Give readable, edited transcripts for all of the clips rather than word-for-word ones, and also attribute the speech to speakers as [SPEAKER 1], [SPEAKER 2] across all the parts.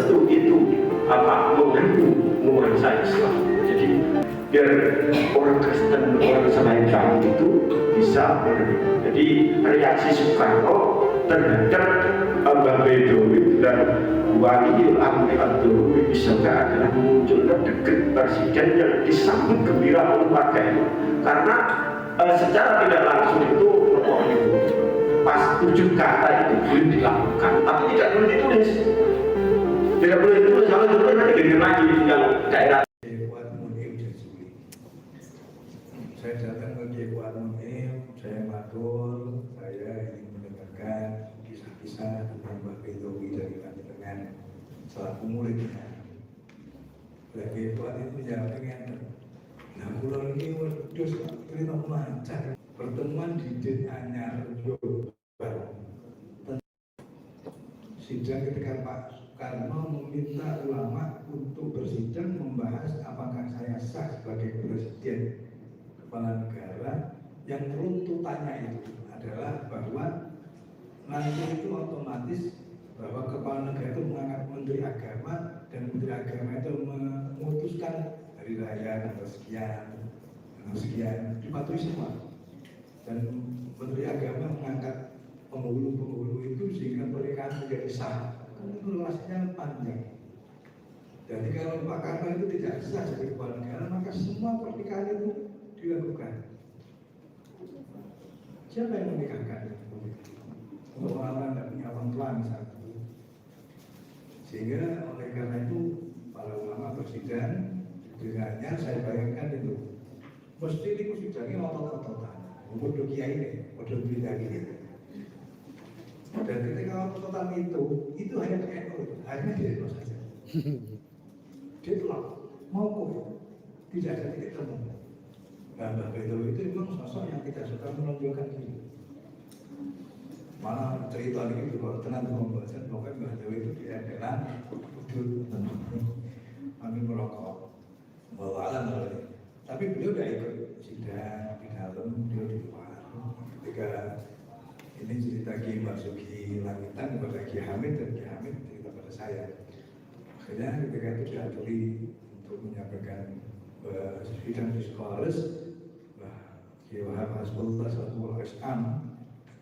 [SPEAKER 1] tentu itu mengandung nuansa Islam. Jadi biar orang Kristen, orang selain kami itu bisa jadi reaksi Soekarno terhadap Mbah Bedowi dan Waliul Amri Abdul Bismillah adalah munculnya dekat presiden yang disambut gembira oleh warga itu, karena secara tidak langsung itu pas 7 kata itu boleh dilakukan, tapi tidak boleh ditulis. Tidak boleh ditulis, kalau ditulis nanti gede lagi yang daerah.
[SPEAKER 2] Saya datang ke Kiai Fuad Munir, saya matur, saya ingin mendengarkan kisah-kisah tentang Mbah Bedowi dari Panjenengan selaku muridnya. Kiai Fuad itu menjawabnya, nah pulau ini wedhus cerita mancar pertemuan di Den Anyar Jombang. Sidang ketika Pak Soekarno meminta ulama untuk bersidang membahas apakah saya sah sebagai presiden kepala negara, yang runtutannya itu adalah bahwa nanti itu otomatis bahwa kepala negara itu mengangkat menteri agama, dan menteri agama itu memutuskan hari raya atau sekian dipatuhi semua, dan menteri agama mengangkat penghulu itu sehingga pernikahan menjadi sah. Kan itu luasnya panjang. Jadi kalau Pak Karno itu tidak sah jadi kepala negara, maka semua pernikahan itu dilakukan. Siapa yang menikahkan? Orang-orang tidak punya orang tua misalnya. Sehingga oleh karena itu para ulama bersidang, dengannya saya bayangkan itu mesti itu sidangnya otot-ototan. Bodoh kiai ini, bodoh bidang ini. Dan ketika otot-ototan itu hanya di NU, hanya di NU saja. Dia telah mau tidak ada titik temu. Mbah Bedowi itu memang sosok yang tidak suka menonjolkan diri. Malah cerita ini juga tenang pembahasan bahwa Mbah Bedowi itu dia adalah wujud kami merokok bawalan oleh. Tapi beliau tidak ikut sidang di dalam, beliau di luar. Ketika ini cerita Ki Basuki Langitan kepada Ki Hamid, dan Ki Hamid cerita pada saya. Akhirnya ketika itu diadili untuk menyampaikan sidang diskoris, Ki Wahab Hasbullah Satwal Islam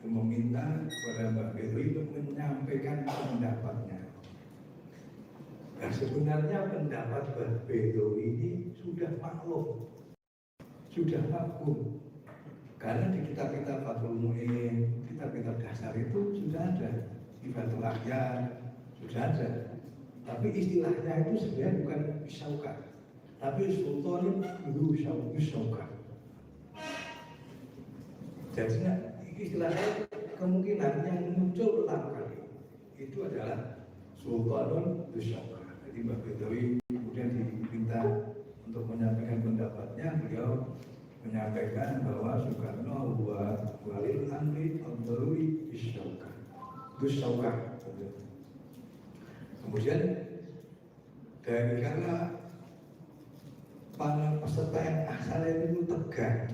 [SPEAKER 2] meminta kepada Mbak Bedowi untuk menyampaikan pendapatnya. Nah sebenarnya pendapat Mbak Bedowi ini sudah maklum, sudah maklum, karena di kitab-kitab Fathul Mu'in, kitab-kitab dasar itu sudah ada, di Fathul Akhyar sudah ada. Tapi istilahnya itu sebenarnya bukan Syaukat, tapi Sultan Guru Syaukat. Jadi istilahnya kemungkinan yang muncul pertama kali itu adalah Sultanun Syaukat. Jadi Mbak Bedowi kemudian diminta untuk menyampaikan pendapatnya, beliau menyampaikan bahwa Soekarno buat Walil Amri Abdul Syaukat. Kemudian dari karena para peserta yang asalnya itu tegang,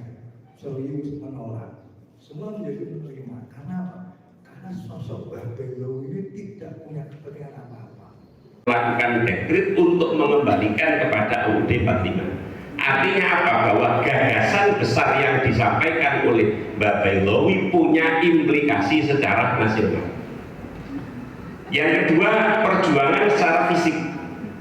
[SPEAKER 2] serius menolak, semua menjadi menerima. Karena apa? Karena sosok Mbah Bedowi ini tidak punya kepentingan apa-apa.
[SPEAKER 3] Melakukan dekret untuk mengembalikan kepada UUD 45. Artinya apa? Bahwa gagasan besar yang disampaikan oleh Mbah Bedowi punya implikasi secara nasional. Yang kedua, perjuangan secara fisik.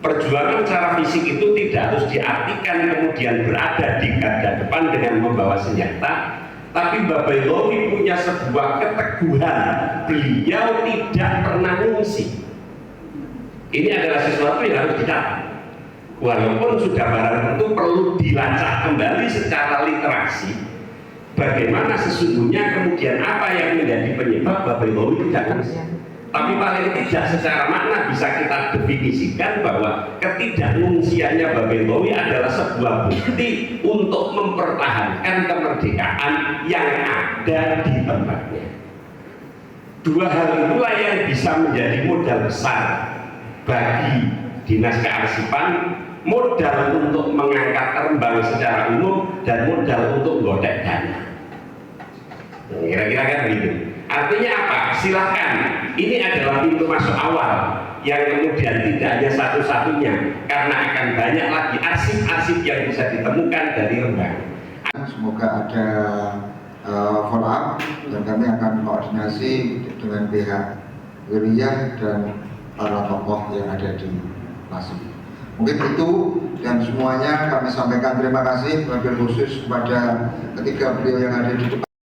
[SPEAKER 3] Perjuangan secara fisik itu tidak harus diartikan kemudian berada di garda depan dengan membawa senjata, tapi Mbah Bedowi punya sebuah keteguhan. Beliau tidak pernah ngungsi. Ini adalah sesuatu yang harus dicatat. Walaupun sudah barang tentu perlu dilacak kembali secara literasi, bagaimana sesungguhnya kemudian apa yang menjadi penyebab Mbah Bedowi tidak ngungsi. Tapi paling tidak secara makna bisa kita definisikan bahwa ketidakngungsiannya Mbah Bedowi adalah sebuah bukti untuk mempertahankan kemerdekaan yang ada di tempatnya. Dua hal itulah yang bisa menjadi modal besar bagi Dinas Kearsipan, modal untuk mengangkat Rembang secara umum, dan modal untuk godek dana. Kira-kira kan begitu. Artinya apa? Silahkan, ini adalah pintu masuk awal yang kemudian tidak hanya satu-satunya, karena akan banyak lagi arsip-arsip yang bisa ditemukan dari Rembang.
[SPEAKER 4] Semoga ada follow up dan kami akan koordinasi dengan pihak wilayah dan para tokoh yang ada di Pasir. Mungkin itu, dan semuanya kami sampaikan terima kasih wabil khusus kepada ketiga beliau yang ada di depan.